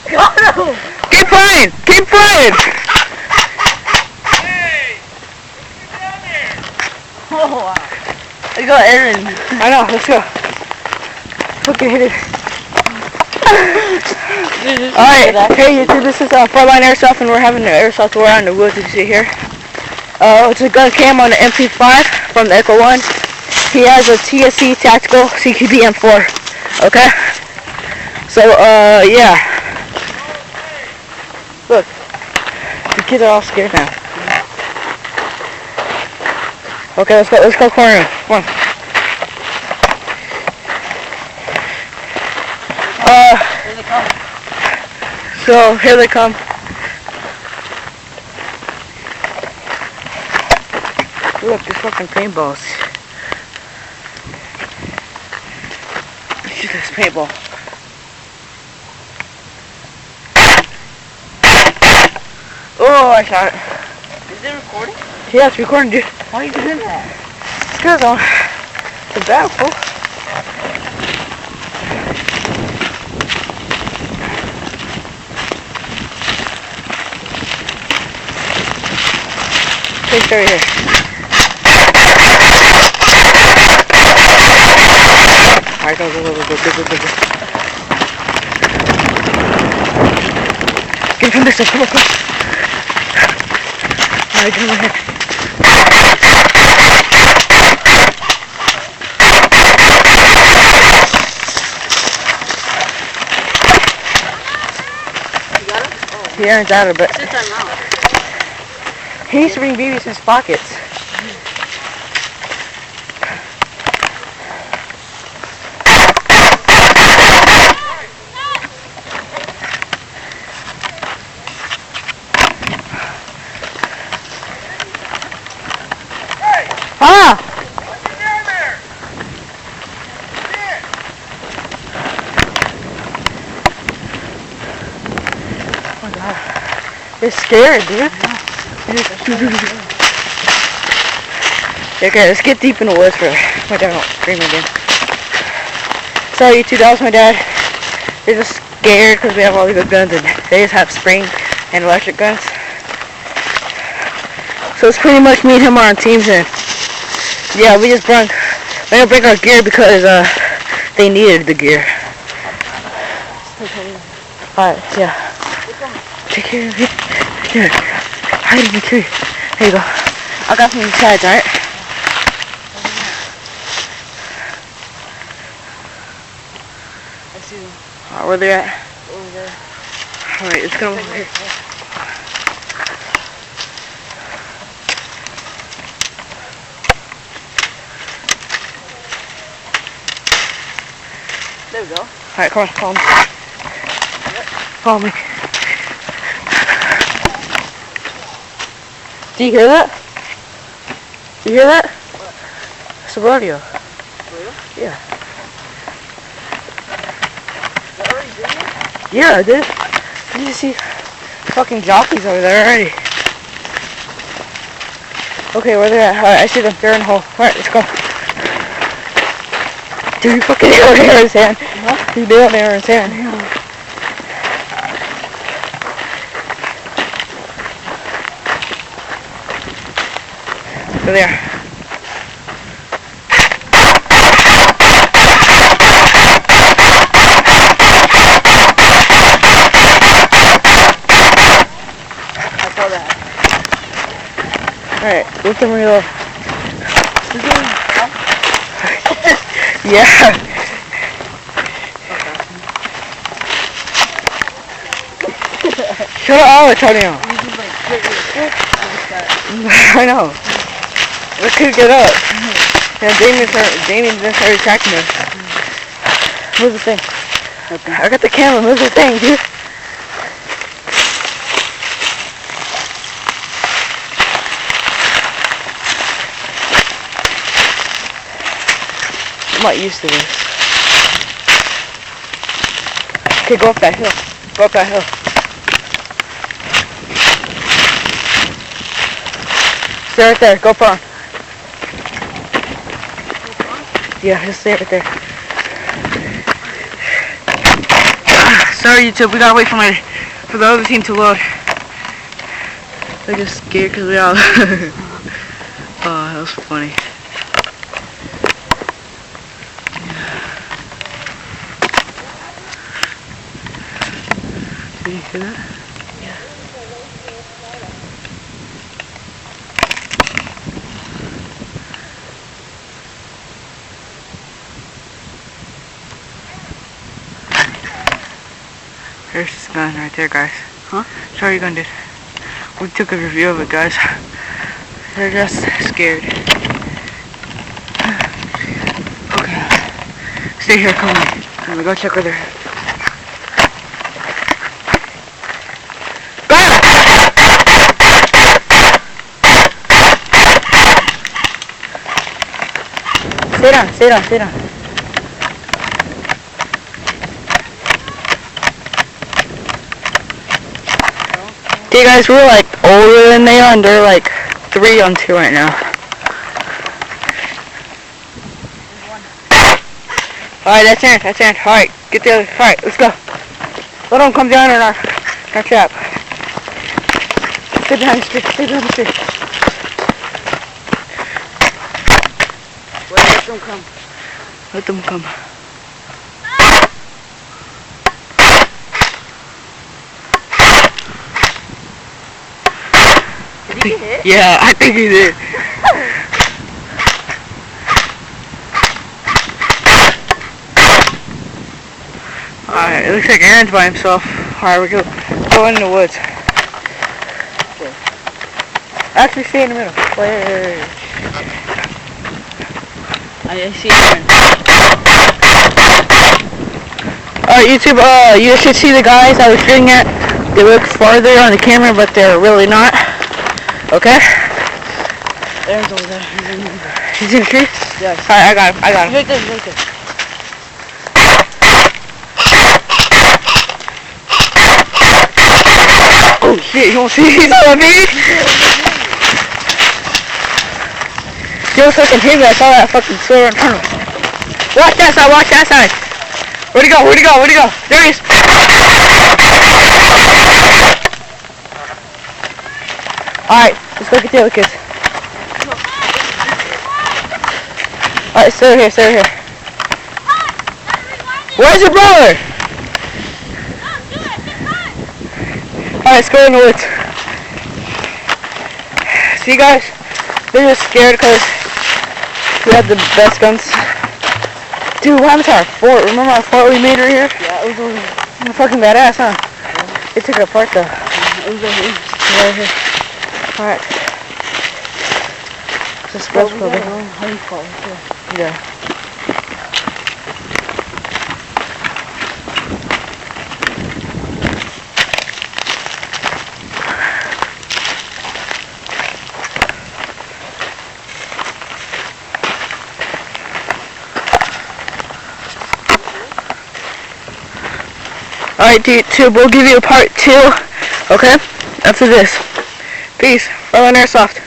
Got him! Keep playing! Keep playing! Hey! Get down there! Oh, wow. I got Aaron. I know, let's go. Fucking hit it. Alright, hey YouTube, this is Frontline Airsoft and we're having the Airsoft war on the woods, as you see here. It's a gun cam on the MP5 from the Echo 1. He has a TSC Tactical CQB M4. Okay? So, yeah. Look. The kids are all scared now. Okay, let's go corner room. Come on. Here they come. So, here they come. Look, there's fucking paintballs. Shoot this paintball. Oh, I shot it. Is it recording? Yeah, it's recording, dude. Why are you doing that? It's good, though. It's bad, fool. Okay, stay right here. Alright, go. Get from this side, come on. Alright, come on here. You got it? Oh. He earns out of it. Sit time out. He needs to bring BBs in his pockets. Ah! Get down there! Oh my god. It's scary, dude. Okay, let's get deep in the woods for my dad won't scream again. Sorry, YouTube, that was my dad. They're just scared because we have all the good guns and they just have spring and electric guns. So it's pretty much me and him are on teams and yeah, we didn't bring our gear because they needed the gear. Alright, yeah. Take care of it. Here. Hide in the tree. There you go. I got some sides, alright? I see them. Alright, where they at? Over there. Alright, let's go over here. There we go. Alright, come on, follow me. Follow me. Do you hear that? Do you hear that? What? It's a rodeo. Really? Yeah. That already doing it? Yeah, I did. Did you see fucking jockeys over there already? Okay, where they at? Alright, I see them. They're in the hole. Alright, let's go. Dude, you fucking nailed Aaron's hand. What? You nailed Aaron's hand. Go there. I saw that. Alright, look at me low. Yeah. Shut up, Antonio. I know. We couldn't get up. And Damien then started attacking us. Move the thing. Okay. I got the camera, move the thing, dude. I'm not used to this. Okay, go up that hill. Go up that hill. Stay right there. Go front. Yeah, just stay right there. Sorry YouTube, we gotta wait for the other team to load. They're just scared because we all oh, that was funny. Did you hear that? There's this gun right there, guys. Huh? Sorry, gun, dude. We took a review of it, guys. They're just scared. Okay. Stay here, come on. I'm gonna go check with her. Stay down, stay down, stay down. Okay guys, we're like older than they are and they're like 3-on-2 right now. Alright, that's Aaron. Alright, get the other, alright, let's go. Let them come down in our trap. Stay behind the tree, stay behind the tree. Wait, let them come. Let them come. Did he get hit? Yeah, I think he did. Alright, it looks like Aaron's by himself. Alright, we're going in the woods. Okay. Actually, stay in the middle. Wait. I see Aaron. Alright, YouTube, you should see the guys I was shooting at. They look farther on the camera, but they're really not. Okay? Aaron's over there. He's in the tree? Yes. Alright, I got him. He's right there, he's right there. Oh shit, you won't see he's on me? Yo, fucking hit me, I saw that fucking silver in front of me. Watch that side. Where'd he go? There he is. Alright, let's go get the other kids. Alright, stay over here. Where's your brother? Alright, let's go in the woods. See guys, they're just scared because we have the best guns. Dude, what happened to our fort? Remember our fort we made right here? Yeah, it was over here. Fucking badass, huh? They took it apart though. It was over here. Right here. Alright. Just go Well, we got our own honey pot right there. Yeah. Alright, dude, we'll give you a part 2, okay? After this. Peace. Loll and Airsoft.